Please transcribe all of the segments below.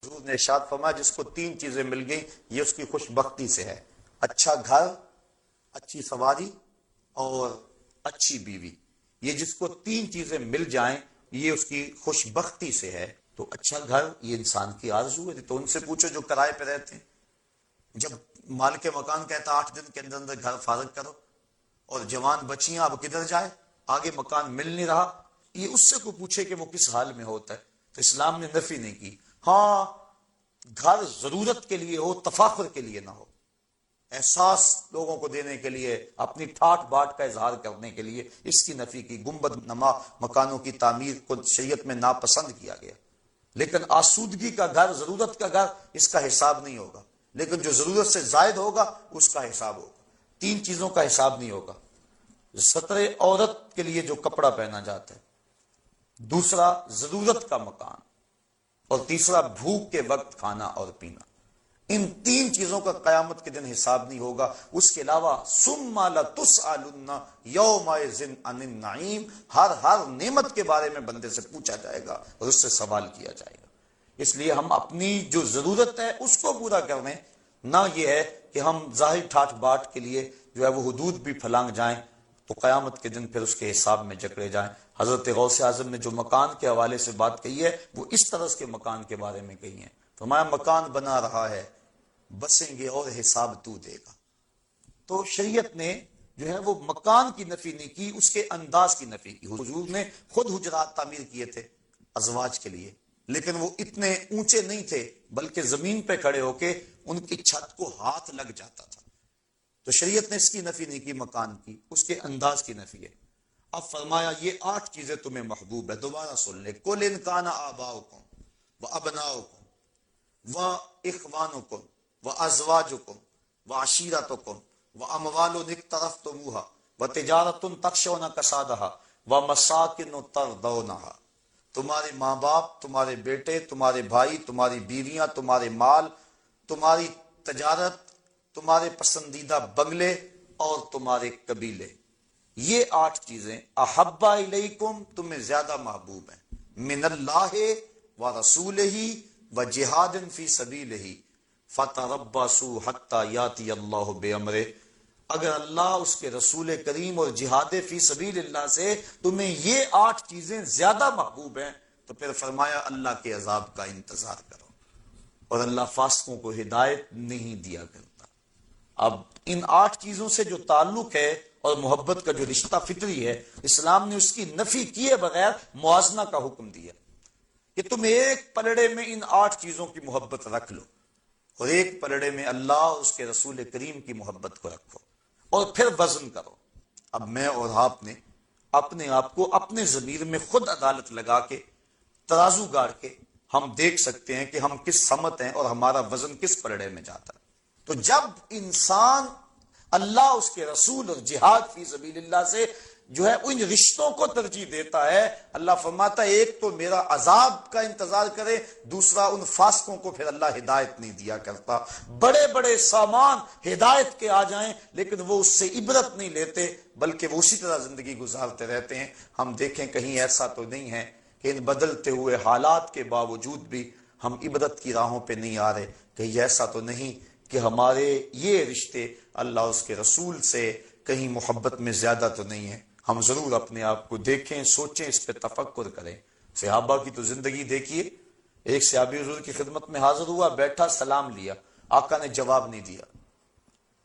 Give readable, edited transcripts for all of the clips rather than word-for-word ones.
حضور نے ارشاد فرمایا جس کو تین چیزیں مل گئیں یہ اس کی خوش بختی سے ہے، اچھا گھر، اچھی سواری اور اچھی بیوی۔ یہ جس کو تین چیزیں مل جائیں یہ اس کی خوش بختی سے ہے۔ تو اچھا گھر یہ انسان کی آرزو ہے، تو ان سے پوچھو جو کرائے پہ رہتے ہیں، جب مالک مکان کہتا 8 دن کے اندر اندر گھر فارغ کرو، اور جوان بچیاں اب کدھر جائے، آگے مکان مل نہیں رہا، یہ اس سے کو پوچھے کہ وہ کس حال میں ہوتا ہے، تو اسلام نے نفی نہیں کی۔ ہاں گھر ضرورت کے لیے ہو، تفاخر کے لیے نہ ہو، احساس لوگوں کو دینے کے لیے، اپنی ٹھاٹ باٹ کا اظہار کرنے کے لیے، اس کی نفی کی۔ گنبد نما مکانوں کی تعمیر کو شریعت میں ناپسند کیا گیا، لیکن آسودگی کا گھر، ضرورت کا گھر، اس کا حساب نہیں ہوگا، لیکن جو ضرورت سے زائد ہوگا اس کا حساب ہوگا۔ تین چیزوں کا حساب نہیں ہوگا: ستر عورت کے لیے جو کپڑا پہنا جاتا ہے، دوسرا ضرورت کا مکان، اور تیسرا بھوک کے وقت کھانا اور پینا۔ ان تین چیزوں کا قیامت کے دن حساب نہیں ہوگا۔ اس کے علاوہ ثم لتسألن یومئذ عن النعیم، ہر نعمت کے بارے میں بندے سے پوچھا جائے گا اور اس سے سوال کیا جائے گا۔ اس لیے ہم اپنی جو ضرورت ہے اس کو پورا کر لیں، نہ یہ ہے کہ ہم ظاہر ٹھاٹ باٹ کے لیے جو ہے وہ حدود بھی پھلانگ جائیں تو قیامت کے دن پھر اس کے حساب میں جکڑے جائیں۔ حضرت غوث اعظم نے جو مکان کے حوالے سے بات کہی ہے وہ اس طرح کے مکان کے بارے میں کہی ہے۔ فرمایا مکان بنا رہا ہے، بسیں گے اور حساب تو دے گا۔ تو شریعت نے جو ہے وہ مکان کی نفی نہیں کی، اس کے انداز کی نفی کی۔ حضور نے خود حجرات تعمیر کیے تھے ازواج کے لیے، لیکن وہ اتنے اونچے نہیں تھے، بلکہ زمین پہ کھڑے ہو کے ان کی چھت کو ہاتھ لگ جاتا تھا۔ تو شریعت نے اس کی نفی نہیں کی، مکان کی، اس کے انداز کی نفی ہے۔ اب فرمایا یہ 8 چیزیں تمہیں محبوب ہے، دوبارہ سن لے۔ قُلْ إِنْ كَانَ آبَاؤُكُمْ وَأَبْنَاؤُكُمْ وَإِخْوَانُكُمْ وَأَزْوَاجُكُمْ وَعَشِيرَتُكُمْ وَأَمْوَالٌ اقْتَرَفْتُمُوهَا وَتِجَارَةٌ تَخْشَوْنَ كَسَادَهَا وَمَسَاكِنُ تَرْضَوْنَهَا۔ تمہارے ماں باپ، تمہارے بیٹے، تمہارے بھائی، تمہاری بیویاں، تمہارے مال، تمہاری تجارت، تمہارے پسندیدہ بنگلے اور تمہارے قبیلے، یہ 8 چیزیں احب الیکم تمہیں زیادہ محبوب ہیں، من اللہ ورسولہ وجہاد فی سبیلہ فتربصوا حتی یاتی اللہ بامرہ۔ اگر اللہ، اس کے رسول کریم اور جہاد فی سبیل اللہ سے تمہیں یہ 8 چیزیں زیادہ محبوب ہیں تو پھر فرمایا اللہ کے عذاب کا انتظار کرو، اور اللہ فاسقوں کو ہدایت نہیں دیا کرتا۔ اب ان 8 چیزوں سے جو تعلق ہے اور محبت کا جو رشتہ فطری ہے، اسلام نے اس کی نفی کیے بغیر موازنہ کا حکم دیا کہ تم ایک پلڑے میں ان 8 چیزوں کی محبت رکھ لو، اور ایک پلڑے میں اللہ اور اس کے رسول کریم کی محبت کو رکھو، اور پھر وزن کرو۔ اب میں اور آپ نے اپنے آپ کو اپنے ضمیر میں خود عدالت لگا کے ترازو گاڑ کے ہم دیکھ سکتے ہیں کہ ہم کس سمت ہیں اور ہمارا وزن کس پلڑے میں جاتا ہے۔ تو جب انسان اللہ، اس کے رسول اور جہاد فی سبیل اللہ سے جو ہے ان رشتوں کو ترجیح دیتا ہے، اللہ فرماتا ہے ایک تو میرا عذاب کا انتظار کرے، دوسرا ان فاسقوں کو پھر اللہ ہدایت نہیں دیا کرتا۔ بڑے بڑے سامان ہدایت کے آ جائیں لیکن وہ اس سے عبرت نہیں لیتے، بلکہ وہ اسی طرح زندگی گزارتے رہتے ہیں۔ ہم دیکھیں کہیں ایسا تو نہیں ہے کہ ان بدلتے ہوئے حالات کے باوجود بھی ہم عبرت کی راہوں پہ نہیں آ رہے، کہیں ایسا تو نہیں کہ ہمارے یہ رشتے اللہ اس کے رسول سے کہیں محبت میں زیادہ تو نہیں ہے۔ ہم ضرور اپنے آپ کو دیکھیں، سوچیں، اس پہ تفکر کریں۔ صحابہ کی تو زندگی دیکھیے، ایک صحابی حضور کی خدمت میں حاضر ہوا، بیٹھا، سلام لیا، آقا نے جواب نہیں دیا،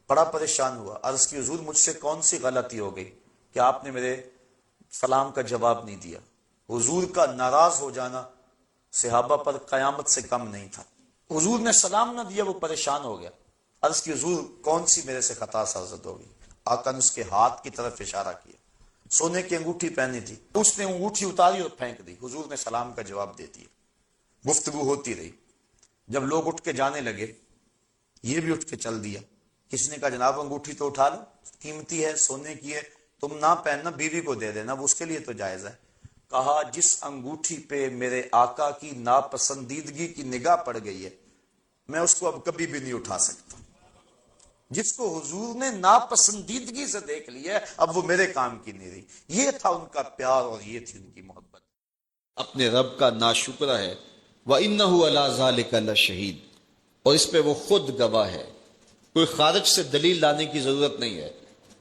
بڑا پریشان ہوا، عرض کی حضور مجھ سے کون سی غلطی ہو گئی کہ آپ نے میرے سلام کا جواب نہیں دیا؟ حضور کا ناراض ہو جانا صحابہ پر قیامت سے کم نہیں تھا۔ حضور نے سلام نہ دیا، وہ پریشان ہو گیا، عرض کی حضور کون سی میرے سے خطا سرزد ہو گئی؟ آقا نے اس کے ہاتھ کی طرف اشارہ کیا، سونے کی انگوٹھی پہنی تھی، اس نے انگوٹھی اتاری اور پھینک دی، حضور نے سلام کا جواب دے دیا۔ گفتگو ہوتی رہی، جب لوگ اٹھ کے جانے لگے یہ بھی اٹھ کے چل دیا۔ کسی نے کہا جناب انگوٹھی تو اٹھا لو، قیمتی ہے، سونے کی ہے، تم نہ پہننا، بیوی کو دے دینا، وہ اس کے لیے تو جائز ہے۔ کہا جس انگوٹھی پہ میرے آقا کی ناپسندیدگی کی نگاہ پڑ گئی ہے میں اس کو اب کبھی بھی نہیں اٹھا سکتا۔ جس کو حضور نے ناپسندیدگی سے دیکھ لیا اب وہ میرے کام کی نہیں رہی۔ یہ تھا ان کا پیار اور یہ تھی ان کی محبت۔ اپنے رب کا ناشکرہ ہے وَإِنَّهُ عَلَى ذَلِكَ لَشَهِيدٌ، اور اس پہ وہ خود گواہ ہے۔ کوئی خارج سے دلیل لانے کی ضرورت نہیں ہے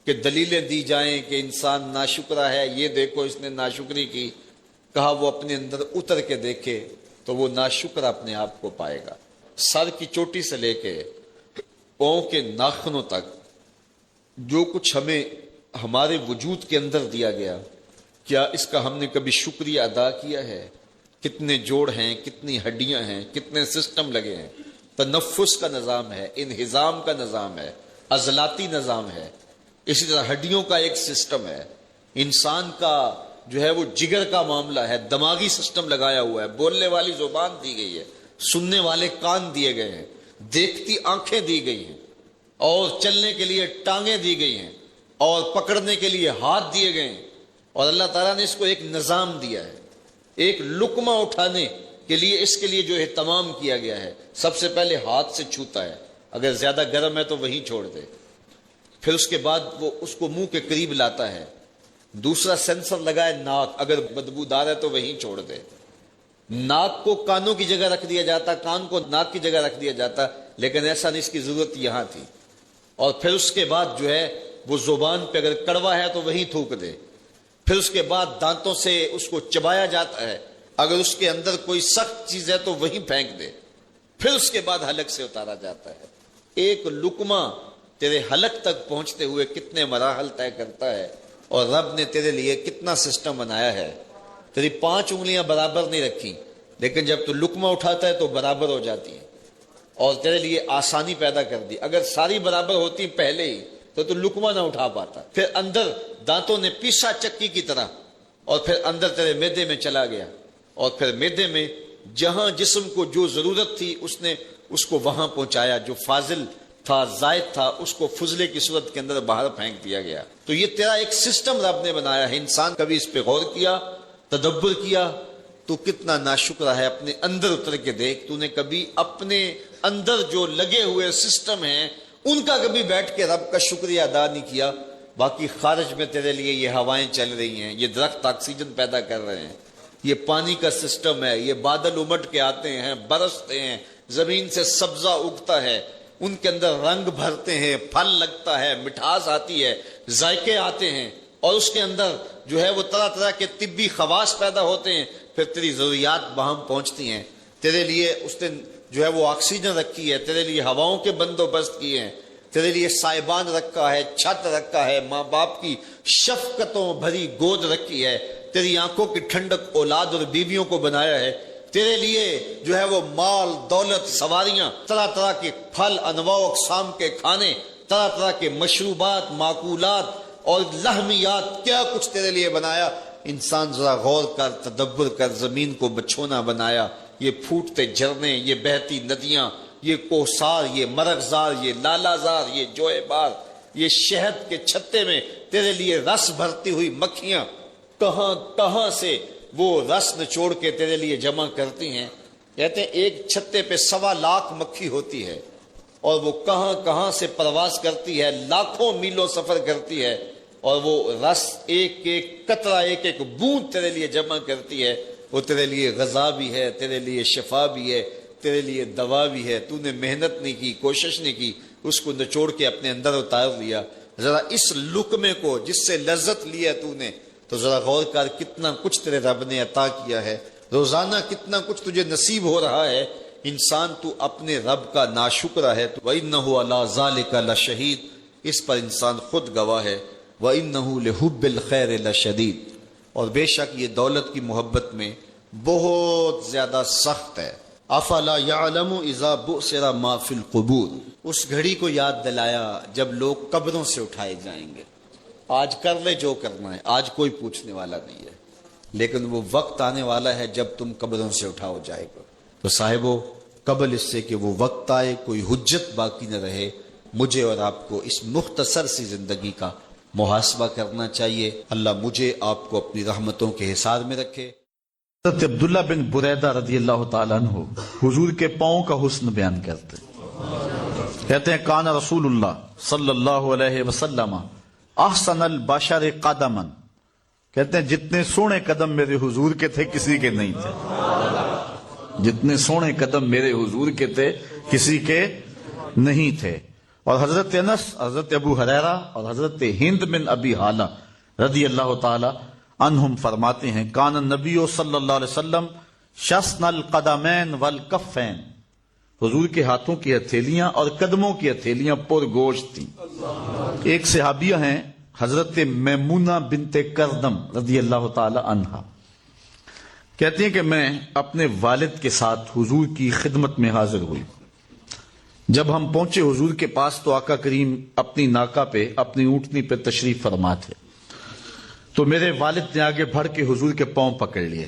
کہ دلیلیں دی جائیں کہ انسان ناشکرا ہے، یہ دیکھو اس نے ناشکری کی۔ کہا وہ اپنے اندر اتر کے دیکھے تو وہ ناشکرا اپنے آپ کو پائے گا۔ سر کی چوٹی سے لے کے پاؤں کے ناخنوں تک جو کچھ ہمیں ہمارے وجود کے اندر دیا گیا، کیا اس کا ہم نے کبھی شکریہ ادا کیا ہے؟ کتنے جوڑ ہیں، کتنی ہڈیاں ہیں، کتنے سسٹم لگے ہیں، تنفس کا نظام ہے، انہضام کا نظام ہے، عضلاتی نظام ہے، اسی طرح ہڈیوں کا ایک سسٹم ہے، انسان کا جو ہے وہ جگر کا معاملہ ہے، دماغی سسٹم لگایا ہوا ہے، بولنے والی زبان دی گئی ہے، سننے والے کان دیے گئے ہیں، دیکھتی آنکھیں دی گئی ہیں، اور چلنے کے لیے ٹانگیں دی گئی ہیں، اور پکڑنے کے لیے ہاتھ دیے گئے ہیں، اور اللہ تعالیٰ نے اس کو ایک نظام دیا ہے۔ ایک لقمہ اٹھانے کے لیے اس کے لیے جو اہتمام کیا گیا ہے، سب سے پہلے ہاتھ سے چھوتا ہے، اگر زیادہ گرم ہے تو وہیں چھوڑ دے، پھر اس کے بعد وہ اس کو منہ کے قریب لاتا ہے، دوسرا سینسر لگائے ناک، اگر بدبودار ہے تو وہیں چھوڑ دے۔ ناک کو کانوں کی جگہ رکھ دیا جاتا، کان کو ناک کی جگہ رکھ دیا جاتا، لیکن ایسا نہیں، اس کی ضرورت یہاں تھی۔ اور پھر اس کے بعد جو ہے وہ زبان پہ اگر کڑوا ہے تو وہیں تھوک دے، پھر اس کے بعد دانتوں سے اس کو چبایا جاتا ہے، اگر اس کے اندر کوئی سخت چیز ہے تو وہیں پھینک دے، پھر اس کے بعد حلق سے اتارا جاتا ہے۔ ایک لقمہ تیرے حلق تک پہنچتے ہوئے کتنے مراحل طے کرتا ہے، اور رب نے تیرے لیے کتنا سسٹم بنایا ہے۔ تیری 5 انگلیاں برابر نہیں رکھی، لیکن جب تو لقمہ اٹھاتا ہے تو برابر ہو جاتی ہے، اور تیرے لیے آسانی پیدا کر دی۔ اگر ساری برابر ہوتی پہلے ہی تو لقمہ نہ اٹھا پاتا۔ پھر اندر دانتوں نے پیسا چکی کی طرح، اور پھر اندر تیرے میدے میں چلا گیا، اور پھر میدے میں جہاں جسم کو جو ضرورت تھی اس نے اس کو وہاں پہنچایا، جو فاضل تھا، زائد تھا، اس کو فضلے کی صورت کے اندر باہر پھینک دیا گیا۔ تو یہ تیرا ایک سسٹم رب نے بنایا ہے۔ انسان کبھی اس پہ غور کیا، تدبر کیا؟ تو کتنا ناشکرا ہے، اپنے اندر اتر کے دیکھ۔ تو نے کبھی اپنے اندر جو لگے ہوئے سسٹم ہیں ان کا کبھی بیٹھ کے رب کا شکریہ ادا نہیں کیا؟ باقی خارج میں تیرے لیے یہ ہوائیں چل رہی ہیں، یہ درخت آکسیجن پیدا کر رہے ہیں، یہ پانی کا سسٹم ہے، یہ بادل امٹ کے آتے ہیں، برستے ہیں، زمین سے سبزہ اگتا ہے، ان کے اندر رنگ بھرتے ہیں، پھل لگتا ہے، مٹھاس آتی ہے، ذائقے آتے ہیں، اور اس کے اندر جو ہے وہ طرح طرح کے طبی خواص پیدا ہوتے ہیں، پھر تیری ضروریات وہاں پہنچتی ہیں۔ تیرے لیے اس نے جو ہے وہ آکسیجن رکھی ہے، تیرے لیے ہواؤں کے بندوبست کیے ہیں، تیرے لیے سائبان رکھا ہے، چھت رکھا ہے، ماں باپ کی شفقتوں بھری گود رکھی ہے، تیری آنکھوں کی ٹھنڈک اولاد اور بیویوں کو بنایا ہے، تیرے لیے جو ہے وہ مال دولت سواریاں، طرح طرح کے پھل انواع و اقسام کے کھانے، طرح طرح کے مشروبات، معقولات اور لحمیات، کیا کچھ تیرے لیے بنایا۔ انسان ذرا غور کر، تدبر کر، زمین کو بچھونا بنایا، یہ پھوٹتے جھرنے، یہ بہتی ندیاں، یہ کوسار، یہ مرغزار، یہ لالازار، یہ جوئے بار، یہ شہد کے چھتے میں تیرے لیے رس بھرتی ہوئی مکھیاں کہاں کہاں سے وہ رس نچوڑ کے تیرے لیے جمع کرتی ہیں۔ کہتے ہیں ایک چھتے پہ 1.25 لاکھ مکھی ہوتی ہے، اور وہ کہاں کہاں سے پرواز کرتی ہے، لاکھوں میلوں سفر کرتی ہے، اور وہ رس ایک ایک قطرہ، ایک ایک بوند تیرے لیے جمع کرتی ہے۔ وہ تیرے لیے غذا بھی ہے، تیرے لیے شفا بھی ہے، تیرے لیے دوا بھی ہے۔ تو نے محنت نہیں کی، کوشش نہیں کی، اس کو نچوڑ کے اپنے اندر اتار لیا۔ ذرا اس لقمے کو جس سے لذت لیا تو نے، تو ذرا غور کر کتنا کچھ تیرے رب نے عطا کیا ہے، روزانہ کتنا کچھ تجھے نصیب ہو رہا ہے۔ انسان تو اپنے رب کا ناشکرا ہے۔ وَإِنَّهُ عَلَى ذَلِكَ لَشَهِيدٌ، اس پر انسان خود گواہ ہے۔ وَإِنَّهُ لِحُبِّ الْخَيْرِ لَشَدِيدٌ، اور بے شک یہ دولت کی محبت میں بہت زیادہ سخت ہے۔ افلا يعلم اذا بؤسر ما في القبور، اس گھڑی کو یاد دلایا جب لوگ قبروں سے اٹھائے جائیں گے۔ آج کر لے جو کرنا ہے، آج کوئی پوچھنے والا نہیں ہے، لیکن وہ وقت آنے والا ہے جب تم قبروں سے اٹھاؤ جائے گا۔ تو صاحبو، قبل اس سے کہ وہ وقت آئے کوئی حجت باقی نہ رہے، مجھے اور آپ کو اس مختصر سی زندگی کا محاسبہ کرنا چاہیے۔ اللہ مجھے آپ کو اپنی رحمتوں کے حصار میں رکھے۔ حضرت عبداللہ بن بریدہ رضی اللہ تعالیٰ عنہ حضور کے پاؤں کا حسن بیان کرتے، کہتے ہیں کان رسول اللہ صلی اللہ علیہ وسلم احسن البشر قدما، کہتے ہیں جتنے سونے قدم میرے حضور کے تھے کسی کے نہیں تھے۔ جتنے سونے قدم میرے حضور کے تھے کسی کے نہیں تھے. اور حضرت انس، حضرت ابو ہریرہ اور حضرت ہند بن ابی حالہ رضی اللہ تعالی عنہم فرماتے ہیں کان النبی صلی اللہ علیہ وسلم شسن القدمین والکفین، حضور کے ہاتھوں کی ہتھیلیاں اور قدموں کی ہتھیلیاں پر گوشت تھیں. ایک صحابیہ ہیں حضرت میمونہ بنت کردم رضی اللہ تعالی عنہا، کہتی ہیں کہ میں اپنے والد کے ساتھ حضور کی خدمت میں حاضر ہوئی. جب ہم پہنچے حضور کے پاس تو آقا کریم اپنی ناکہ پہ، اپنی اونٹنی پہ تشریف فرما تھے. تو میرے والد نے آگے بڑھ کے حضور کے پاؤں پکڑ لیے.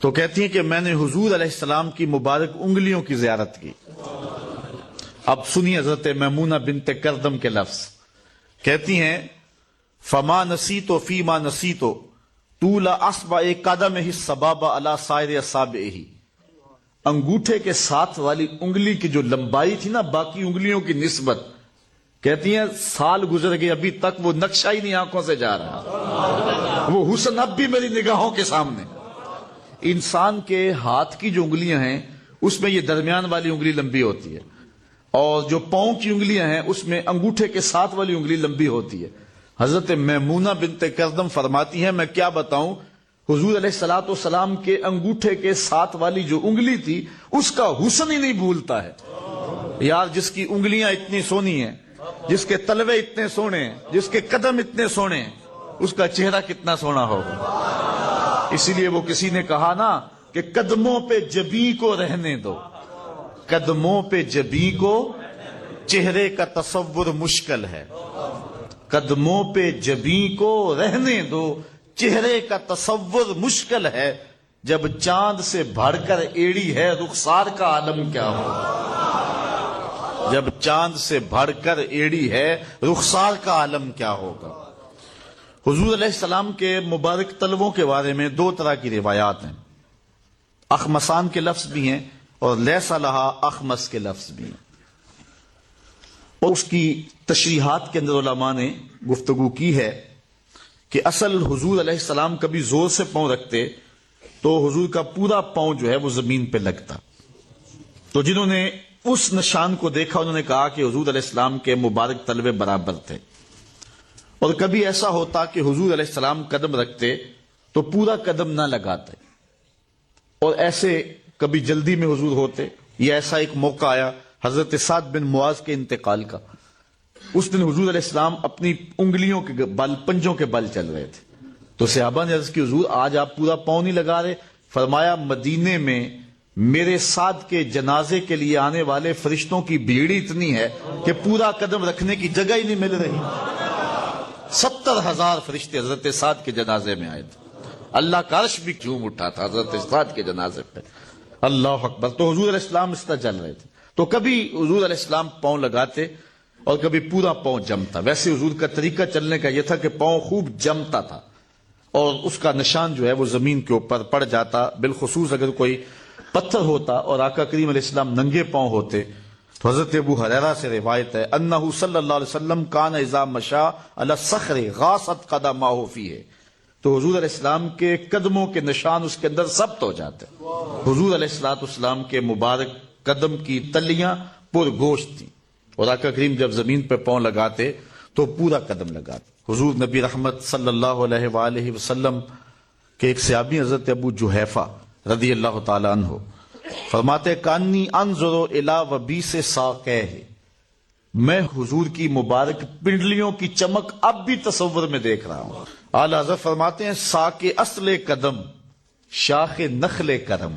تو کہتی ہیں کہ میں نے حضور علیہ السلام کی مبارک انگلیوں کی زیارت کی. اب سنی حضرت میمونہ بنت کردم کے لفظ، کہتی ہیں فما نسیتو فیما نسیتو طول اصبع قدمہ السبابہ علی سائر اصابعہ، انگوٹھے کے ساتھ والی انگلی کی جو لمبائی تھی نا باقی انگلیوں کی نسبت، کہتی ہیں سال گزر گئے ابھی تک وہ نقشہ ہی نہیں آنکھوں سے جا رہا، وہ حسن اب بھی میری نگاہوں کے سامنے. انسان کے ہاتھ کی جو انگلیاں ہیں اس میں یہ درمیان والی انگلی لمبی ہوتی ہے، اور جو پاؤں کی انگلیاں ہیں اس میں انگوٹھے کے ساتھ والی انگلی لمبی ہوتی ہے. حضرت میمونہ بنت کردم فرماتی ہیں میں کیا بتاؤں، حضور علیہ الصلوۃ والسلام کے انگوٹھے کے ساتھ والی جو انگلی تھی اس کا حسن ہی نہیں بھولتا ہے. یار جس کی انگلیاں اتنی سونی ہیں، جس کے تلوے اتنے سونے ہیں، جس کے قدم اتنے سونے ہیں، اس کا چہرہ کتنا سونا ہوگا. اسی لیے وہ کسی نے کہا نا کہ قدموں پہ جبیں کو رہنے دو، قدموں پہ جبیں کو چہرے کا تصور مشکل ہے. قدموں پہ جبیں کو رہنے دو، چہرے کا تصور مشکل ہے. جب چاند سے بڑھ کر ایڑی ہے رخسار کا عالم کیا ہوگا. جب چاند سے بڑھ کر ایڑی ہے رخسار کا عالم کیا ہوگا. حضور علیہ السلام کے مبارک تلووں کے بارے میں دو طرح کی روایات ہیں. اخمسان کے لفظ بھی ہیں اور لیس لہا اخمس کے لفظ بھی ہیں. اور اس کی تشریحات کے اندر علماء نے گفتگو کی ہے کہ اصل حضور علیہ السلام کبھی زور سے پاؤں رکھتے تو حضور کا پورا پاؤں جو ہے وہ زمین پہ لگتا. تو جنہوں نے اس نشان کو دیکھا انہوں نے کہا کہ حضور علیہ السلام کے مبارک تلوے برابر تھے. اور کبھی ایسا ہوتا کہ حضور علیہ السلام قدم رکھتے تو پورا قدم نہ لگاتے، اور ایسے کبھی جلدی میں حضور ہوتے. یہ ایسا ایک موقع آیا حضرت سعد بن معاذ کے انتقال کا. اس دن حضور علیہ السلام اپنی انگلیوں کے بل، پنجوں کے بل چل رہے تھے. تو صحابہ نے عرض کی حضور آج آپ پورا پاؤں نہیں لگا رہے. فرمایا مدینے میں میرے سعد کے جنازے کے لیے آنے والے فرشتوں کی بھیڑ اتنی ہے کہ پورا قدم رکھنے کی جگہ ہی نہیں مل رہی. 70,000 فرشتے حضرت سعد کے جنازے میں آئے تھے. اللہ کا عرش بھی جھوم اٹھا تھا حضرت سعد کے جنازے پہ. اللہ اکبر. تو حضور علیہ السلام اس طرح چل رہے تھے. تو کبھی حضور علیہ السلام پاؤں لگاتے اور کبھی پورا پاؤں جمتا. ویسے حضور کا طریقہ چلنے کا یہ تھا کہ پاؤں خوب جمتا تھا اور اس کا نشان جو ہے وہ زمین کے اوپر پڑ جاتا. بالخصوص اگر کوئی پتھر ہوتا اور آقا کریم علیہ السلام ننگے پاؤں ہوتے. تو حضرت ابو ہریرہ سے روایت ہے انہ صلی اللہ علیہ وسلم کان اذا مشى علی الصخر غاصت قدمہ فیہ. تو حضور علیہ السلام کے قدموں کے نشان اس کے اندر ثبت ہو جاتے. حضور علیہ السلام کے مبارک قدم کی تلیاں پر گوشت تھیں اور آقا کریم جب زمین پہ پاؤں لگاتے تو پورا قدم لگاتے. حضور نبی رحمت صلی اللہ علیہ وآلہ وسلم کے ایک صحابی حضرت ابو جحیفہ رضی اللہ تعالی عنہ فرماتے کانی انظر الی وبیس ساقیہ، میں حضور کی مبارک پنڈلیوں کی چمک اب بھی تصور میں دیکھ رہا ہوں. اعلی حضرت فرماتے ہیں ساق اصل قدم شاخ نخل کرم.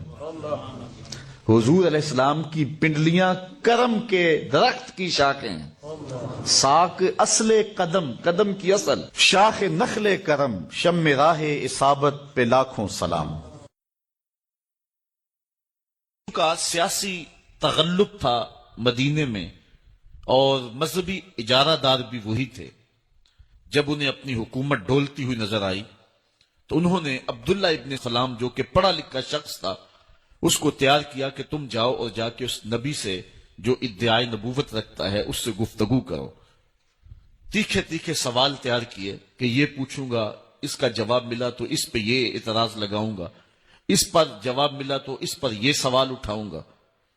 حضور علیہ السلام کی پنڈلیاں کرم کے درخت کی شاخیں ہیں. ساق اصل قدم، قدم کی اصل، شاخ نخل کرم، شم راہ اصابت پہ لاکھوں سلام. کا سیاسی تغلب تھا مدینے میں اور مذہبی اجارہ دار بھی وہی تھے. جب انہیں اپنی حکومت ڈولتی ہوئی نظر آئی تو انہوں نے عبداللہ ابن سلام جو کہ پڑھا لکھا شخص تھا اس کو تیار کیا کہ تم جاؤ اور جا کے اس نبی سے جو ادعائے نبوت رکھتا ہے اس سے گفتگو کرو. تیکھے تیکھے سوال تیار کیے کہ یہ پوچھوں گا، اس کا جواب ملا تو اس پہ یہ اعتراض لگاؤں گا. اس پر جواب ملا تو اس پر یہ سوال اٹھاؤں گا.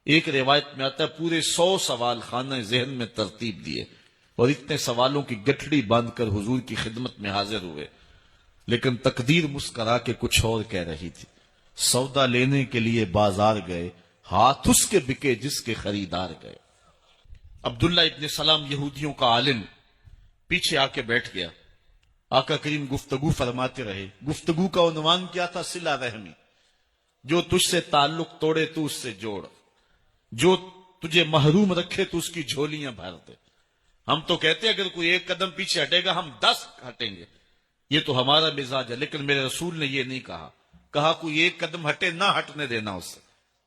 ایک روایت میں آتا ہے پورے 100 سوال خانہ ذہن میں ترتیب دیے اور اتنے سوالوں کی گٹھڑی باندھ کر حضور کی خدمت میں حاضر ہوئے، لیکن تقدیر مسکرا کے کچھ اور کہہ رہی تھی. سودا لینے کے لیے بازار گئے، ہاتھ اس کے بکے جس کے خریدار گئے. عبداللہ ابن سلام یہودیوں کا عالم پیچھے آ کے بیٹھ گیا. آقا کریم گفتگو فرماتے رہے. گفتگو کا عنوان کیا تھا؟ صلہ رحمی. جو تجھ سے تعلق توڑے تو اس سے جوڑ، جو تجھے محروم رکھے تو اس کی جھولیاں بھر دے. ہم تو کہتے اگر کوئی ایک قدم پیچھے ہٹے گا ہم 10 ہٹیں گے، یہ تو ہمارا مزاج ہے. لیکن میرے رسول نے یہ نہیں کہا. کہا کوئی ایک قدم ہٹے نہ ہٹنے دینا اس سے.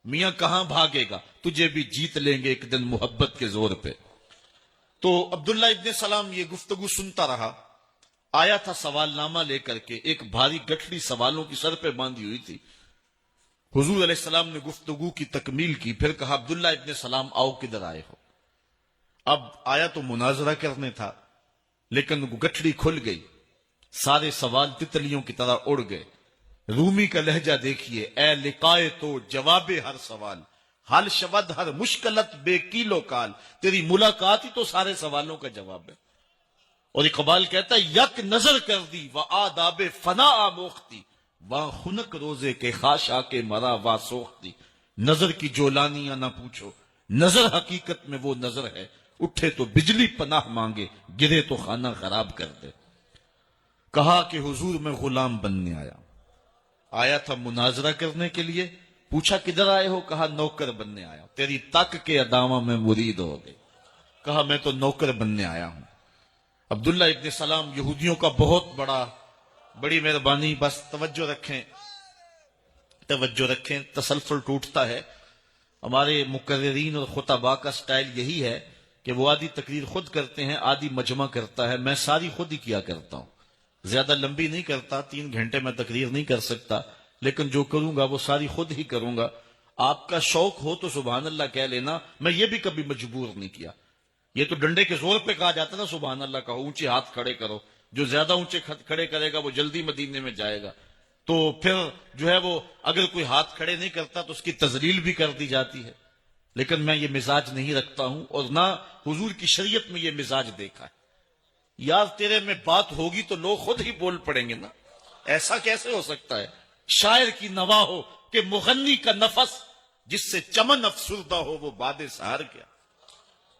میاں کہاں بھاگے گا، تجھے بھی جیت لیں گے ایک دن محبت کے زور پہ. تو عبداللہ ابن سلام یہ گفتگو سنتا رہا. آیا تھا سوال نامہ لے کر کے، ایک بھاری گٹھڑی سوالوں کی سر پہ باندھی ہوئی تھی. حضور علیہ السلام نے گفتگو کی تکمیل کی، پھر کہا عبداللہ ابن سلام آؤ کدھر آئے ہو. اب آیا تو مناظرہ کرنے تھا، لیکن گٹھڑی کھل گئی، سارے سوال تتلیوں کی طرح اڑ گئے. رومی کا لہجہ دیکھیے، اے لقائے تو جواب ہر سوال، حل شود ہر مشکلت بے کیلو کال. تیری ملاقات ہی تو سارے سوالوں کا جواب ہے. اور اقبال کہتا ہے یک نظر کر دی و آداب فنا آموختی، واں خنک روزے کے خاشا کے مرا وا سوختی. نظر کی جولانیاں نہ پوچھو، نظر حقیقت میں وہ نظر ہے، اٹھے تو بجلی پناہ مانگے، گرے تو خانہ خراب کر دے. کہا کہ حضور میں غلام بننے آیا تھا مناظرہ کرنے کے لیے. پوچھا کدھر آئے ہو؟ کہا نوکر بننے آیا. تیری تک کے ادامہ میں مرید ہو گئے. کہا میں تو نوکر بننے آیا ہوں. عبداللہ ابن سلام یہودیوں کا بڑی مہربانی، بس توجہ رکھیں. تسلسل ٹوٹتا ہے. ہمارے مقررین اور خطباء کا سٹائل یہی ہے کہ وہ آدھی تقریر خود کرتے ہیں، آدھی مجمع کرتا ہے. میں ساری خود ہی کیا کرتا ہوں، زیادہ لمبی نہیں کرتا. 3 گھنٹے میں تقریر نہیں کر سکتا، لیکن جو کروں گا وہ ساری خود ہی کروں گا. آپ کا شوق ہو تو سبحان اللہ کہہ لینا. میں یہ بھی کبھی مجبور نہیں کیا. یہ تو ڈنڈے کے زور پہ کہا جاتا نا سبحان اللہ کہو، اونچے ہاتھ کھڑے کرو. جو زیادہ اونچے کھڑے کرے گا وہ جلدی مدینے میں جائے گا. تو پھر جو ہے وہ اگر کوئی ہاتھ کھڑے نہیں کرتا تو اس کی تذلیل بھی کر دی جاتی ہے. لیکن میں یہ مزاج نہیں رکھتا ہوں، اور نہ حضور کی شریعت میں یہ مزاج دیکھا ہے. یار تیرے میں بات ہوگی تو لوگ خود ہی بول پڑیں گے نا. ایسا کیسے ہو سکتا ہے؟ شاعر کی نوا ہو کہ مغنی کا نفس، جس سے چمن افسردہ ہو وہ باد سحر کیا.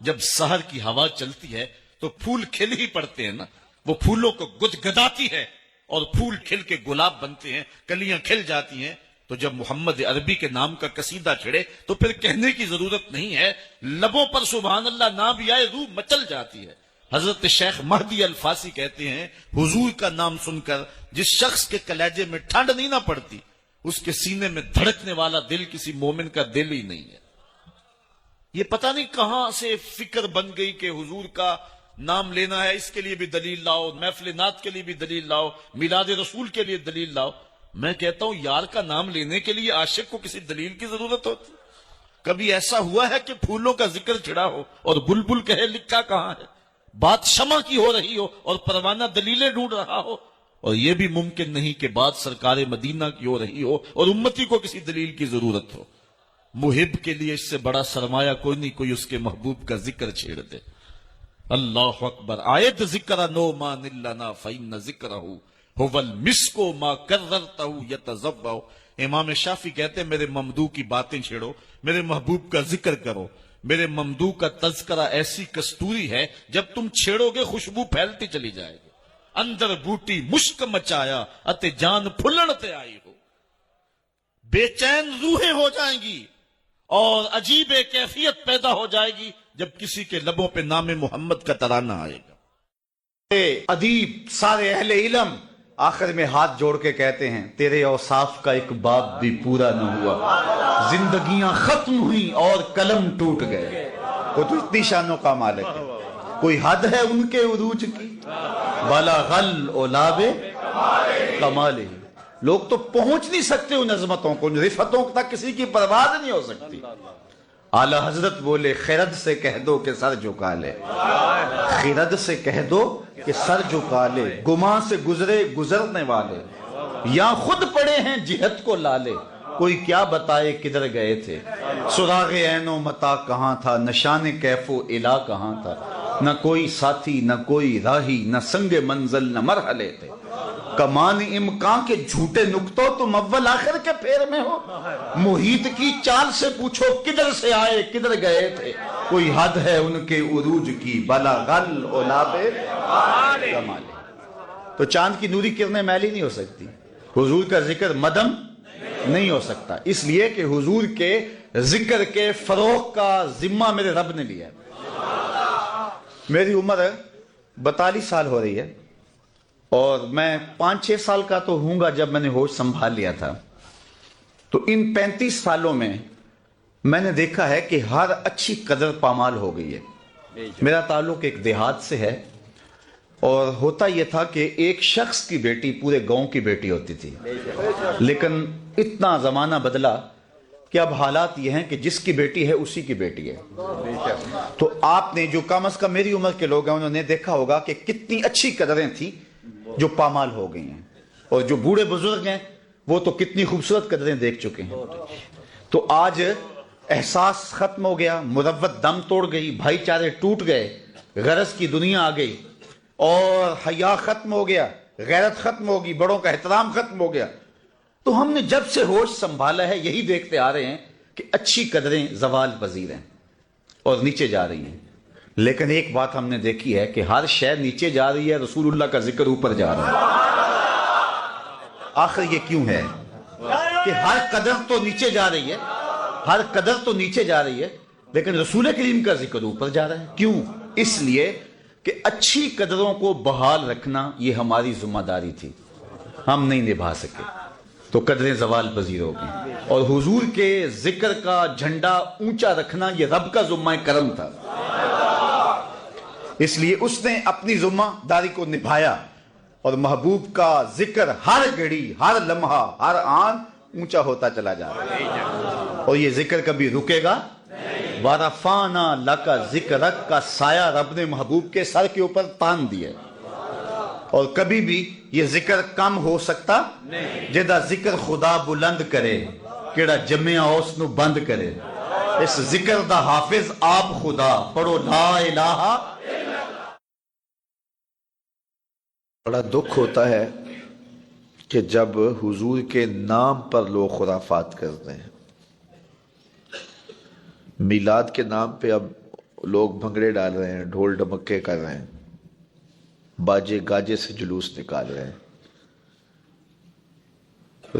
جب سحر کی ہوا چلتی ہے تو پھول کھل ہی پڑتے ہیں نا. وہ پھولوں کو گدگداتی ہے اور پھول کھل کے گلاب بنتے ہیں، کلیاں کھل جاتی ہیں. تو جب محمد عربی کے نام کا قصیدہ چھڑے تو پھر کہنے کی ضرورت نہیں ہے. لبوں پر سبحان اللہ نہ بھی آئے روح مچل جاتی ہے. حضرت شیخ مہدی الفاسی کہتے ہیں حضور کا نام سن کر جس شخص کے کلیجے میں ٹھنڈ نہیں نہ پڑتی، اس کے سینے میں دھڑکنے والا دل کسی مومن کا دل ہی نہیں ہے. یہ پتہ نہیں کہاں سے فکر بن گئی کہ حضور کا نام لینا ہے، اس کے لیے بھی دلیل لاؤ، محفل نعت کے لیے بھی دلیل لاؤ، میلاد رسول کے لیے دلیل لاؤ. میں کہتا ہوں یار کا نام لینے کے لیے عاشق کو کسی دلیل کی ضرورت ہوتی؟ کبھی ایسا ہوا ہے کہ پھولوں کا ذکر چھڑا ہو اور بلبل کہے لکھا کہاں ہے؟ بات شمع کی ہو رہی ہو اور پروانہ دلیلیں ڈھونڈ رہا ہو. اور یہ بھی ممکن نہیں کہ بات سرکار مدینہ کی ہو رہی ہو اور امتی کو کسی دلیل کی ضرورت ہو. محب کے لیے اس سے بڑا سرمایہ کوئی نہیں کوئی اس کے محبوب کا ذکر چھیڑ دے. اللہ اکبر. آیت ذکر نو ما نلنا فإن ذکرہ هو المسک ما کررتہ یتذبہ. امام شافعی کہتے ہیں میرے ممدوح کی باتیں چھیڑو، میرے محبوب کا ذکر کرو. میرے ممدوح کا تذکرہ ایسی کستوری ہے جب تم چھیڑو گے خوشبو پھیلتی چلی جائے گی. اندر بوٹی مشک مچایا اتے جان پھلڑتے آئی ہو. بے چین روحیں ہو جائیں گی اور عجیب کیفیت پیدا ہو جائے گی جب کسی کے لبوں پہ نام محمد کا ترانہ آئے گا. ادیب سارے اہل علم آخر میں ہاتھ جوڑ کے کہتے ہیں تیرے اوصاف کا ایک باب بھی پورا نہ ہوا، زندگیاں ختم ہوئی اور قلم ٹوٹ گئے. وہ تو اتنی شانوں کا مالک ہے، کوئی حد ہے ان کے عروج کی؟ بلغل اولاب کمال ہی. لوگ تو پہنچ نہیں سکتے ان عظمتوں کو، ان رفتوں تک کسی کی پرواز نہیں ہو سکتی. اعلی حضرت بولے خرد سے کہہ دو کہ سر جھکا لے، خرد سے کہہ دو کہ سر جھکا لے. گماں سے گزرے گزرنے والے یا خود پڑے ہیں جہت کو لالے، کوئی کیا بتائے کدھر گئے تھے، سراغ عین و متا کہاں تھا، نشان کیف و الا کہاں تھا، نہ کوئی ساتھی نہ کوئی راہی، نہ سنگ منزل نہ مرحلے تھے، کمان امکان کے جھوٹے نکتوں تم اول آخر کے پھیر میں ہو، محیط کی چال سے پوچھو کدھر سے آئے کدھر گئے تھے، کوئی حد ہے ان کے عروج کی بلغل اولاب کمال۔ تو چاند کی نوری کرنیں میلی نہیں ہو سکتی، حضور کا ذکر مدم نہیں ہو سکتا، اس لیے کہ حضور کے ذکر کے فروغ کا ذمہ میرے رب نے لیا ہے۔ میری عمر 42 سال ہو رہی ہے اور میں 5-6 سال کا تو ہوں گا جب میں نے ہوش سنبھال لیا تھا۔ تو ان 35 سالوں میں نے دیکھا ہے کہ ہر اچھی قدر پامال ہو گئی ہے۔ میرا تعلق ایک دیہات سے ہے اور ہوتا یہ تھا کہ ایک شخص کی بیٹی پورے گاؤں کی بیٹی ہوتی تھی، لیکن اتنا زمانہ بدلا کہ اب حالات یہ ہیں کہ جس کی بیٹی ہے اسی کی بیٹی ہے۔ تو آپ نے جو کم از کم میری عمر کے لوگ ہیں انہوں نے دیکھا ہوگا کہ کتنی اچھی قدریں تھیں جو پامال ہو گئی ہیں، اور جو بوڑھے بزرگ ہیں وہ تو کتنی خوبصورت قدریں دیکھ چکے ہیں۔ تو آج احساس ختم ہو گیا، مروت دم توڑ گئی، بھائی چارے ٹوٹ گئے، غرض کی دنیا آ گئی، اور حیا ختم ہو گیا، غیرت ختم ہوگی، بڑوں کا احترام ختم ہو گیا۔ تو ہم نے جب سے ہوش سنبھالا ہے یہی دیکھتے آ رہے ہیں کہ اچھی قدریں زوال پذیر ہیں اور نیچے جا رہی ہیں، لیکن ایک بات ہم نے دیکھی ہے کہ ہر شے نیچے جا رہی ہے، رسول اللہ کا ذکر اوپر جا رہا ہے۔ آخر یہ کیوں ہے کہ ہر قدر تو نیچے جا رہی ہے، ہر قدر تو نیچے جا رہی ہے، لیکن رسول کریم کا ذکر اوپر جا رہا ہے؟ کیوں؟ اس لیے کہ اچھی قدروں کو بحال رکھنا یہ ہماری ذمہ داری تھی، ہم نہیں نبھا سکے تو قدریں زوال پذیر ہو گئی، اور حضور کے ذکر کا جھنڈا اونچا رکھنا یہ رب کا ذمہ کرم تھا، اس لیے اس نے اپنی ذمہ داری کو نبھایا، اور محبوب کا ذکر ہر گھڑی ہر لمحہ ہر آن اونچا ہوتا چلا جا رہا ہے، اور یہ ذکر کبھی رکے گا۔ وَرَفَعْنَا لَكَ ذِكْرَكَ کا سایہ رب نے محبوب کے سر کے اوپر تان دیا، اور کبھی بھی یہ ذکر کم ہو سکتا جدا ذکر خدا بلند کرے کیڑا جمعہ اس نو بند کرے، اس ذکر دا حافظ آپ خدا، پڑھو لا الہ۔ بڑا دکھ ہوتا ہے کہ جب حضور کے نام پر لوگ خرافات کرتے ہیں۔ میلاد کے نام پہ اب لوگ بھنگڑے ڈال رہے ہیں، ڈھول ڈمکے کر رہے ہیں، باجے گاجے سے جلوس نکال رہے ہیں۔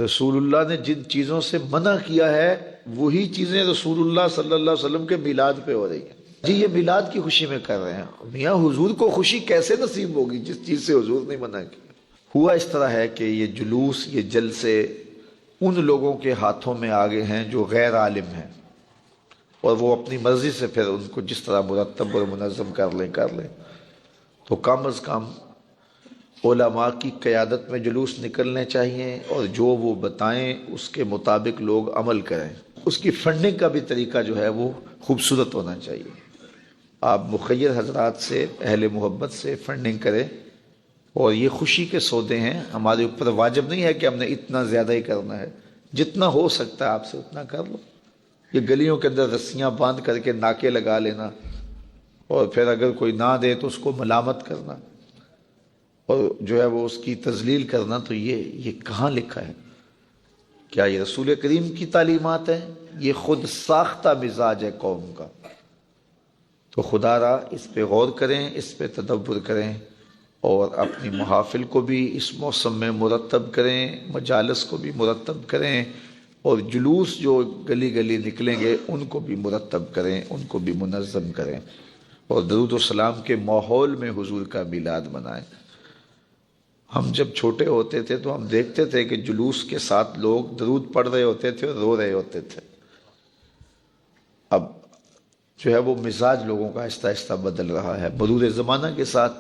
رسول اللہ نے جن چیزوں سے منع کیا ہے وہی چیزیں رسول اللہ صلی اللہ علیہ وسلم کے میلاد پہ ہو رہی ہیں۔ جی یہ میلاد کی خوشی میں کر رہے ہیں، میاں حضور کو خوشی کیسے نصیب ہوگی جس چیز سے حضور نے منع کیا؟ ہوا اس طرح ہے کہ یہ جلوس، یہ جلسے ان لوگوں کے ہاتھوں میں آگے ہیں جو غیر عالم ہیں، اور وہ اپنی مرضی سے پھر ان کو جس طرح مرتب اور منظم کر لیں۔ تو کم از کم علماء کی قیادت میں جلوس نکلنے چاہیے، اور جو وہ بتائیں اس کے مطابق لوگ عمل کریں۔ اس کی فنڈنگ کا بھی طریقہ جو ہے وہ خوبصورت ہونا چاہیے۔ آپ مخیر حضرات سے، اہل محبت سے فنڈنگ کریں، اور یہ خوشی کے سودے ہیں، ہمارے اوپر واجب نہیں ہے کہ ہم نے اتنا زیادہ ہی کرنا ہے، جتنا ہو سکتا ہے آپ سے اتنا کر لو۔ یہ گلیوں کے اندر رسیاں باندھ کر کے ناکے لگا لینا، اور پھر اگر کوئی نہ دے تو اس کو ملامت کرنا، اور جو ہے وہ اس کی تذلیل کرنا، تو یہ کہاں لکھا ہے؟ کیا یہ رسول کریم کی تعلیمات ہیں؟ یہ خود ساختہ مزاج ہے قوم کا۔ تو خدا را اس پہ غور کریں، اس پہ تدبر کریں، اور اپنی محافل کو بھی اس موسم میں مرتب کریں، مجالس کو بھی مرتب کریں، اور جلوس جو گلی گلی نکلیں گے ان کو بھی مرتب کریں، ان کو بھی منظم کریں، اور درود و سلام کے ماحول میں حضور کا میلاد منائیں۔ ہم جب چھوٹے ہوتے تھے تو ہم دیکھتے تھے کہ جلوس کے ساتھ لوگ درود پڑھ رہے ہوتے تھے اور رو رہے ہوتے تھے۔ اب جو ہے وہ مزاج لوگوں کا آہستہ آہستہ بدل رہا ہے، مرور زمانہ کے ساتھ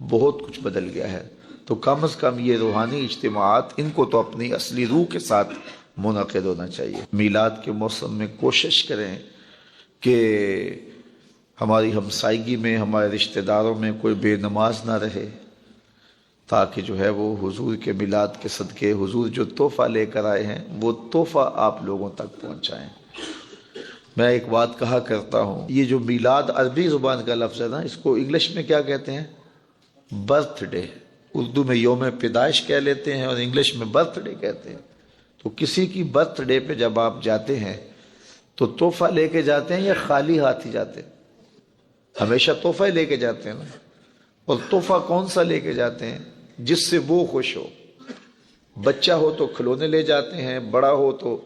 بہت کچھ بدل گیا ہے۔ تو کم از کم یہ روحانی اجتماعات، ان کو تو اپنی اصلی روح کے ساتھ منعقد ہونا چاہیے۔ میلاد کے موسم میں کوشش کریں کہ ہماری ہمسائیگی میں، ہمارے رشتہ داروں میں کوئی بے نماز نہ رہے، تاکہ جو ہے وہ حضور کے میلاد کے صدقے حضور جو تحفہ لے کر آئے ہیں وہ تحفہ آپ لوگوں تک پہنچائیں۔ میں ایک بات کہا کرتا ہوں، یہ جو میلاد عربی زبان کا لفظ ہے نا، اس کو انگلش میں کیا کہتے ہیں؟ Birth day. اردو میں یوم پیدائش کہہ لیتے ہیں اور انگلش میں برتھ ڈے کہتے ہیں۔ تو کسی کی برتھ ڈے پہ جب آپ جاتے ہیں تو تحفہ لے کے جاتے ہیں یا خالی ہاتھ ہی جاتے ہیں؟ ہمیشہ تحفہ ہی لے کے جاتے ہیں نا۔ اور تحفہ کون سا لے کے جاتے ہیں؟ جس سے وہ خوش ہو۔ بچہ ہو تو کھلونے لے جاتے ہیں، بڑا ہو تو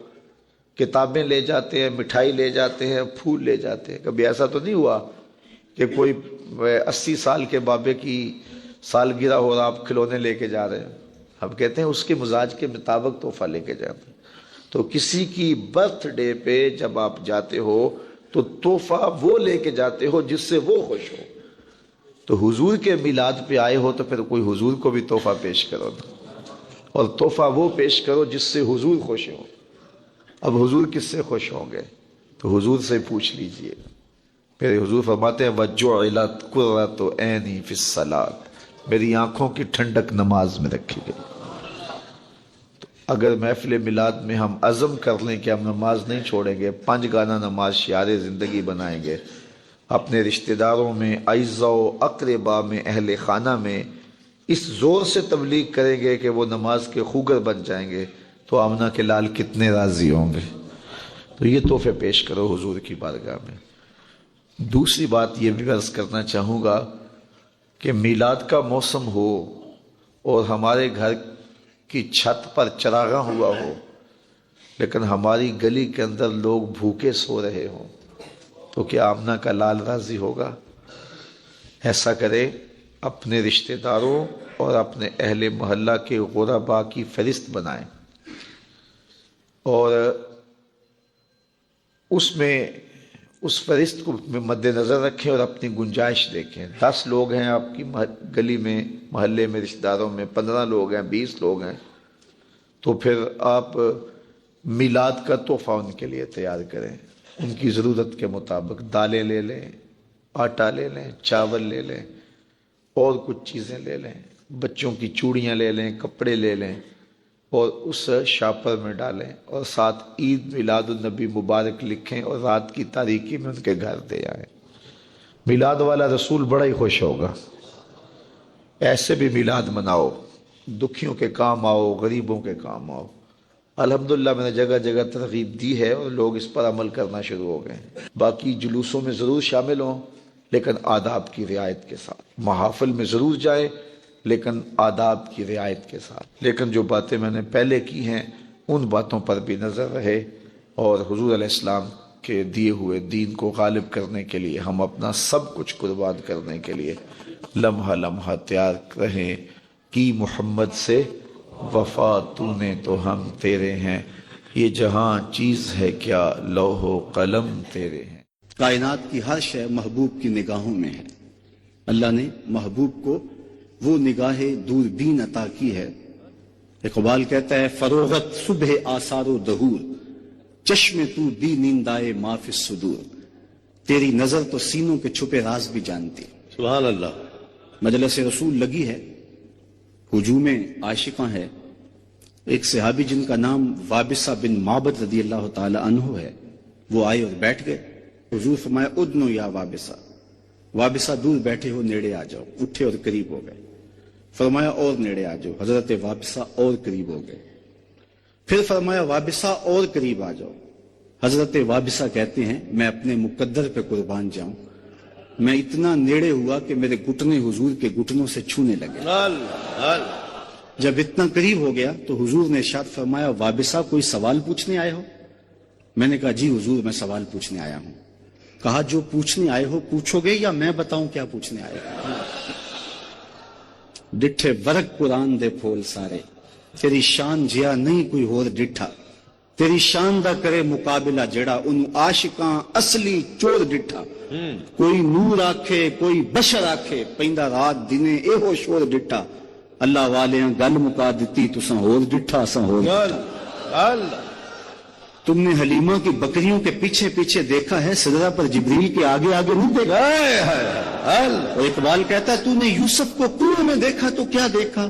کتابیں لے جاتے ہیں، مٹھائی لے جاتے ہیں، پھول لے جاتے ہیں۔ کبھی ایسا تو نہیں ہوا کہ کوئی 80 سال کے بابے کی سالگرہ ہو اور آپ کھلونے لے کے جا رہے ہیں؟ ہم کہتے ہیں اس کے مزاج کے مطابق تحفہ لے کے جاتے ہیں۔ تو کسی کی برتھ ڈے پہ جب آپ جاتے ہو تو تحفہ وہ لے کے جاتے ہو جس سے وہ خوش ہو۔ تو حضور کے میلاد پہ آئے ہو تو پھر کوئی حضور کو بھی تحفہ پیش کرو نا، اور تحفہ وہ پیش کرو جس سے حضور خوش ہو۔ اب حضور کس سے خوش ہوں گے؟ تو حضور سے پوچھ لیجئے۔ میرے حضور فرماتے ہیں وَجُعِلَتْ قُرَّةُ عَيْنِي فِي الصَّلَاةِ، میری آنکھوں کی ٹھنڈک نماز میں رکھی گئی۔ تو اگر محفل میلاد میں ہم عزم کر لیں کہ ہم نماز نہیں چھوڑیں گے، 5 گانا نماز شعار زندگی بنائیں گے، اپنے رشتہ داروں میں، اعزاء و اقربا میں، اہل خانہ میں اس زور سے تبلیغ کریں گے کہ وہ نماز کے خوگر بن جائیں گے، تو آمنہ کے لال کتنے راضی ہوں گے۔ تو یہ تحفے پیش کرو حضور کی بارگاہ میں۔ دوسری بات یہ بھی عرض کرنا چاہوں گا کہ میلاد کا موسم ہو اور ہمارے گھر کی چھت پر چراغاں ہوا ہو لیکن ہماری گلی کے اندر لوگ بھوکے سو رہے ہوں تو کیا آمنہ کا لال راضی ہوگا؟ ایسا کرے، اپنے رشتہ داروں اور اپنے اہل محلہ کے غرباء کی فہرست بنائیں اور اس فہرست کو مد نظر رکھیں اور اپنی گنجائش دیکھیں۔ 10 لوگ ہیں آپ کی گلی میں، محلے میں، رشتہ داروں میں، 15 لوگ ہیں، 20 لوگ ہیں، تو پھر آپ میلاد کا تحفہ ان کے لیے تیار کریں۔ ان کی ضرورت کے مطابق دالیں لے لیں، آٹا لے لیں، چاول لے لیں، اور کچھ چیزیں لے لیں، بچوں کی چوڑیاں لے لیں، کپڑے لے لیں اور اس شاپر میں ڈالیں اور ساتھ عید میلاد النبی مبارک لکھیں اور رات کی تاریکی میں ان کے گھر دے آئیں۔ میلاد والا رسول بڑا ہی خوش ہوگا۔ ایسے بھی میلاد مناؤ، دکھیوں کے کام آؤ، غریبوں کے کام آؤ۔ الحمدللہ میں نے جگہ جگہ ترغیب دی ہے اور لوگ اس پر عمل کرنا شروع ہو گئے ہیں۔ باقی جلوسوں میں ضرور شامل ہوں لیکن آداب کی رعایت کے ساتھ، محافل میں ضرور جائیں لیکن آداب کی رعایت کے ساتھ۔ لیکن جو باتیں میں نے پہلے کی ہیں ان باتوں پر بھی نظر رہے اور حضور علیہ السلام کے دیے ہوئے دین کو غالب کرنے کے لیے ہم اپنا سب کچھ قربان کرنے کے لیے لمحہ لمحہ تیار رہیں۔ کی محمد سے وفا تو نے تو ہم تیرے ہیں، یہ جہاں چیز ہے کیا لوح و قلم تیرے ہیں۔ کائنات کی ہر شے محبوب کی نگاہوں میں ہے۔ اللہ نے محبوب کو وہ نگاہ دوربین عطا کی ہے۔ اقبال کہتا ہے فروغت صبح آثار و دہور، چشم تو بھی نیندائے ما فی الصدور، تیری نظر تو سینوں کے چھپے راز بھی جانتی۔ سبحان اللہ۔ مجلس رسول لگی ہے، ہجوم عاشقاں ہے۔ ایک صحابی جن کا نام وابصہ بن معبد رضی اللہ تعالی عنہ ہے، وہ آئے اور بیٹھ گئے۔ حضور فرمایا ادنو یا وابصہ، وابصہ دور بیٹھے ہو نیڑے آ جاؤ۔ اٹھے اور قریب ہو گئے۔ فرمایا اور نیڑے آ جاؤ۔ حضرت وابصہ اور قریب ہو گئے۔ پھر فرمایا وابصہ اور قریب آ جاؤ۔ حضرت وابصہ کہتے ہیں میں اپنے مقدر پہ قربان جاؤں، میں اتنا نیڑے ہوا کہ میرے گھٹنے حضور کے گھٹنوں سے چھونے لگے۔ جب اتنا قریب ہو گیا تو حضور نے ارشاد فرمایا وابصہ کوئی سوال پوچھنے آئے ہو؟ میں نے کہا جی حضور میں سوال پوچھنے آیا ہوں۔ کہا جو پوچھنے آئے ہو پوچھو گے یا میں بتاؤں کیا پوچھنے آئے ہو؟ ڈٹھے ورق قرآن دے پھول سارے، تیری شان جیا نہیں کوئی ہور ڈٹھا، تیری شان دا کرے مقابلہ جڑا انہوں عاشقاں اصلی چور ڈٹھا۔ کوئی نور آکھے کوئی بشر آکھے، پیندہ رات دنے اے ہو شور ڈٹھا، اللہ والیاں گل مکا دیتی تساں ہور ڈٹھا اساں ہور ڈٹھا۔ تم نے حلیمہ کی بکریوں کے پیچھے پیچھے دیکھا ہے، سدرہ پر جبریل کے آگے آگے نہیں دیکھا؟ اور اقبال کہتا ہے تو نے یوسف کو کنویں میں دیکھا تو کیا دیکھا؟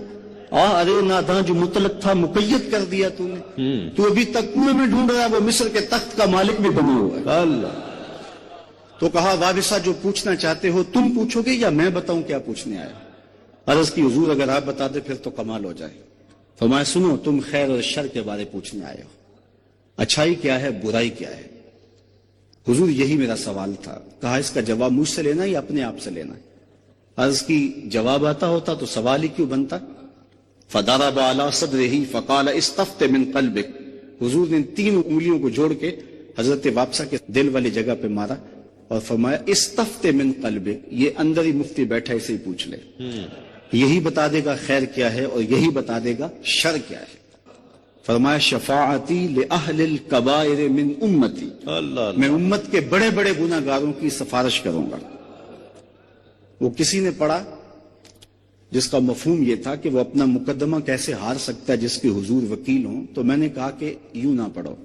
ارے ناداں جو مطلق تھا مقید کر دیا تو نے، تو ابھی تک کنویں میں ڈھونڈ رہا ہے، وہ مصر کے تخت کا مالک بھی بنا ہوا ہے۔ تو کہا وابسہ جو پوچھنا چاہتے ہو تم پوچھو گے یا میں بتاؤں کیا پوچھنے آیا؟ عرض کی حضور اگر آپ بتا دیں پھر تو کمال ہو جائے۔ فرمایا سنو، تم خیر اور شر کے بارے پوچھنے آئے ہو، اچھائی کیا ہے برائی کیا ہے؟ حضور یہی میرا سوال تھا۔ کہا اس کا جواب مجھ سے لینا یا اپنے آپ سے لینا؟ عرض کی جواب آتا ہوتا تو سوال ہی کیوں بنتا؟ فضرب علی صدرہ فقال استفت من قلبک، حضور نے 3 انگلیوں کو جوڑ کے حضرت وابسہ کے دل والی جگہ پہ مارا اور فرمایا استفت من قلبک، یہ اندر ہی مفتی بیٹھا اسے ہی پوچھ لے، یہی بتا دے گا خیر کیا ہے اور یہی بتا دے گا شر کیا ہے۔ فرمایا شفاعتی لأہل الکبائر من امتی، میں امت کے بڑے بڑے گناہ گاروں کی سفارش کروں گا۔ وہ کسی نے پڑھا جس کا مفہوم یہ تھا کہ وہ اپنا مقدمہ کیسے ہار سکتا ہے جس کے حضور وکیل ہوں، تو میں نے کہا کہ یوں نہ پڑھو،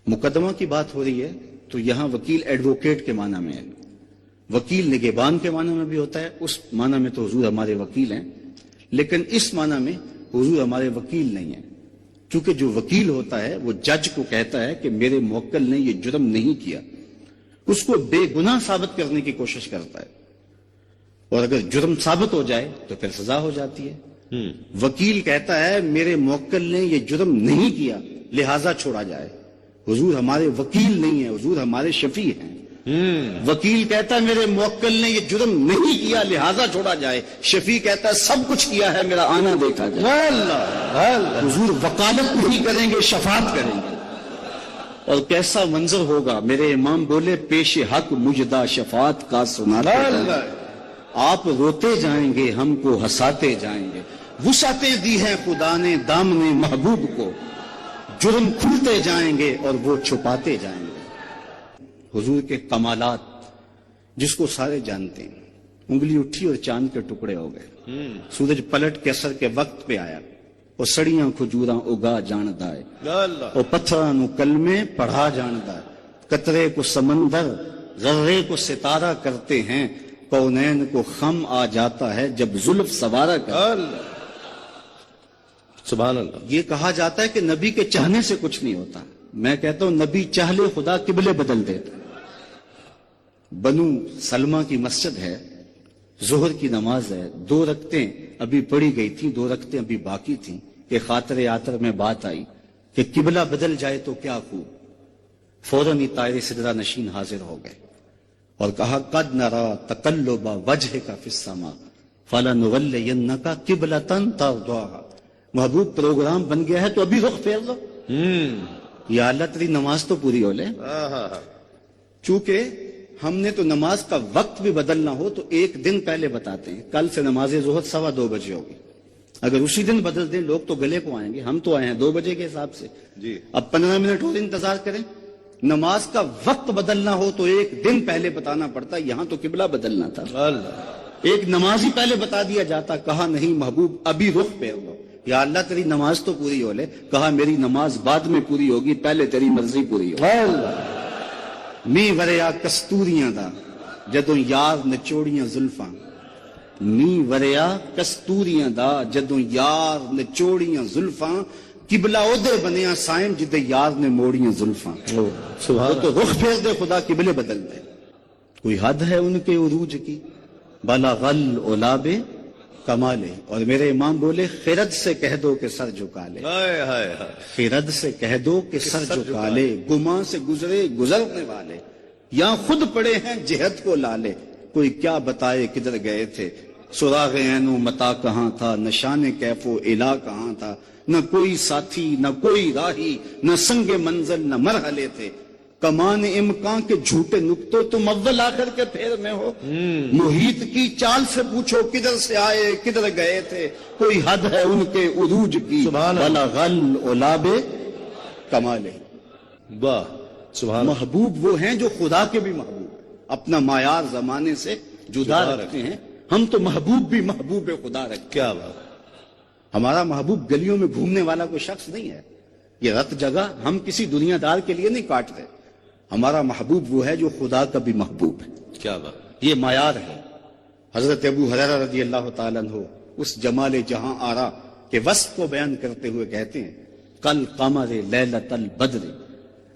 مقدمہ کی بات ہو رہی ہے تو یہاں وکیل ایڈوکیٹ کے معنی میں ہے، وکیل نگہبان کے معنی میں بھی ہوتا ہے، اس معنی میں تو حضور ہمارے وکیل ہیں، لیکن اس معنی میں حضور ہمارے وکیل نہیں ہیں، کیونکہ جو وکیل ہوتا ہے وہ جج کو کہتا ہے کہ میرے موکل نے یہ جرم نہیں کیا، اس کو بے گناہ ثابت کرنے کی کوشش کرتا ہے، اور اگر جرم ثابت ہو جائے تو پھر سزا ہو جاتی ہے۔ وکیل کہتا ہے میرے موکل نے یہ جرم نہیں کیا لہذا چھوڑا جائے، حضور ہمارے وکیل نہیں ہیں، حضور ہمارے شفیع ہیں۔ وکیل کہتا ہے میرے موکل نے یہ جرم نہیں کیا لہذا چھوڑا جائے، شفیع کہتا ہے سب کچھ کیا ہے میرا آنا دیکھا جائے۔ حضور وکالت نہیں کریں گے، شفاعت کریں گے، اور کیسا منظر ہوگا؟ میرے امام بولے پیش حق مجدہ شفاعت کا سناتے ہیں، آپ روتے جائیں گے ہم کو ہنساتے جائیں گے، وسعتیں دی ہیں خدا نے دامن محبوب کو، جرم کھلتے جائیں گے اور وہ چھپاتے جائیں گے۔ حضور کے کمالات جس کو سارے جانتے ہیں، انگلی اٹھی اور چاند کے ٹکڑے ہو گئے، سورج پلٹ کے اثر کے وقت پہ آیا، اور سڑیاں کھجوراں اگا جاندہ ہے، اور پتھراں نو کلمے پڑھا جاندہ ہے، قطرے کو سمندر غرے کو ستارہ کرتے ہیں، کونین کو خم آ جاتا ہے جب زلف سوارا کرتا ہے۔ سبحان اللہ۔ یہ کہا جاتا ہے کہ نبی کے چاہنے سے کچھ نہیں ہوتا، میں کہتا ہوں نبی چاہ لے خدا قبلے بدل دیتا۔ بنو سلمہ کی مسجد ہے، ظہر کی نماز ہے، 2 رکعتیں ابھی پڑھی گئی تھی، 2 رکعتیں ابھی باقی تھیں کہ خاطر آتر میں بات آئی کہ قبلہ بدل جائے تو کیا خوب، فوراً ہی طائر سدرہ نشین حاضر ہو گئے اور کہا قد نرا تقلب وجهك في السماء فلنولینک قبلۃ ترضاها، محبوب پروگرام بن گیا ہے تو ابھی رخ پھیر لو، یا اللہ تیری نماز تو پوری ہو لے۔ چونکہ ہم نے تو نماز کا وقت بھی بدلنا ہو تو 1 دن پہلے بتاتے ہیں، کل سے نماز ظہر 2:15 بجے ہوگی، اگر اسی دن بدل دیں لوگ تو گلے کو آئیں گے، ہم تو آئے ہیں 2 بجے کے حساب سے، اب 15 منٹ اور انتظار کریں۔ نماز کا وقت بدلنا ہو تو 1 دن پہلے بتانا پڑتا، یہاں تو قبلہ بدلنا تھا، ایک نماز ہی پہلے بتا دیا جاتا، کہا نہیں محبوب ابھی رخ پھیر لو، یا اللہ تیری نماز تو پوری ہو لے، کہا میری نماز بعد میں پوری ہوگی، پہلے تیری مرضی پوری ہو۔ می وریا کستوریاں دا جدوں یار نچوڑیاں زلفاں، می وریا کستوریاں دا جدوں یار نچوڑیاں زلفاں، قبلہ اودے بنیا سائم جدے یار نے موڑیاں زلفاں، تو رخ پھیر دے خدا قبلے بدل دے۔ کوئی حد ہے ان کے عروج کی، بلغ العلاب کمالے، اور میرے امام بولے خرد سے کہہ دو کہ سر جھکا لے، خرد سے کہہ دو کہ سر جھکا لے، گماں سے گزرے گزرنے والے، یا خود پڑے ہیں جہد کو لالے، کوئی کیا بتائے کدھر گئے تھے، سراغ عین و متا کہاں تھا، نشان کیف و الا کہاں تھا، نہ کوئی ساتھی نہ کوئی راہی، نہ سنگ منزل نہ مرحلے تھے، کمان امکان کے جھوٹے نکتوں تم اول آخر کے پھیر میں ہو، محیط کی چال سے پوچھو کدھر سے آئے کدھر گئے تھے، کوئی حد ہے ان کے عروج کی، بلغ العلاب کمالے۔ واہ سبحان اللہ۔ محبوب وہ ہیں جو خدا کے بھی محبوب ہیں، اپنا معیار زمانے سے جدا رکھتے ہیں، ہم تو محبوب بھی محبوب خدا رکھتے ہیں۔ کیا بات، ہمارا محبوب گلیوں میں گھومنے والا کوئی شخص نہیں ہے، یہ رت جگہ ہم کسی دنیا دار کے لیے نہیں کاٹ رہے. ہمارا محبوب وہ ہے جو خدا کا بھی محبوب ہے. کیا بات. یہ معیار ہے. حضرت ابو ہریرہ رضی اللہ تعالیٰ عنہ اس جمال جہاں آرا کے وصف کو بیان کرتے ہوئے کہتے ہیں کل قمر لیلۃ البدر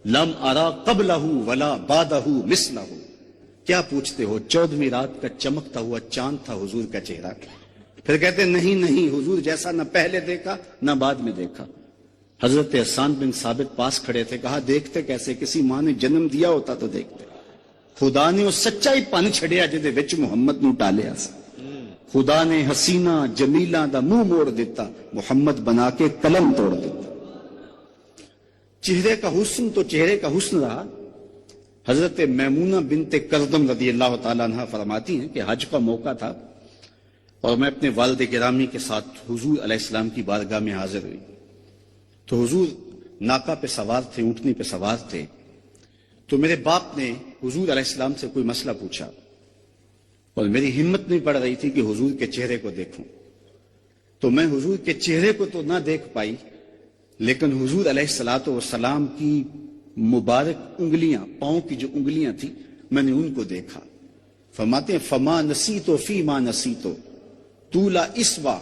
لم ارا قبلہ ولا بعدہ مثلہ. کیا پوچھتے ہو 14ویں رات کا چمکتا ہوا چاند تھا حضور کا چہرہ. پھر کہتے ہیں نہیں حضور جیسا نہ پہلے دیکھا نہ بعد میں دیکھا. حضرت حسان بن ثابت پاس کھڑے تھے. کہا دیکھتے کیسے؟ کسی ماں نے جنم دیا ہوتا تو دیکھتے. خدا نے وہ سچائی پن چھڑیا جدے وچ محمد نو ٹالیا سا. خدا نے حسینہ جمیلہ دا منہ موڑ دیتا محمد بنا کے قلم توڑ دیتا. چہرے کا حسن تو چہرے کا حسن رہا. حضرت میمونہ بنت کردم رضی اللہ تعالیٰ عنہ فرماتی ہیں کہ حج کا موقع تھا اور میں اپنے والد گرامی کے ساتھ حضور علیہ السلام کی بارگاہ میں حاضر ہوئی. تو حضور ناکا پہ سوار تھے, اونٹنی پہ سوار تھے. تو میرے باپ نے حضور علیہ السلام سے کوئی مسئلہ پوچھا اور میری ہمت نہیں پڑ رہی تھی کہ حضور کے چہرے کو دیکھوں. تو میں حضور کے چہرے کو تو نہ دیکھ پائی لیکن حضور علیہ الصلوۃ والسلام کی مبارک انگلیاں, پاؤں کی جو انگلیاں تھیں, میں نے ان کو دیکھا. فرماتے ہیں فما نسیتو فی ما نسیتو طول اسوا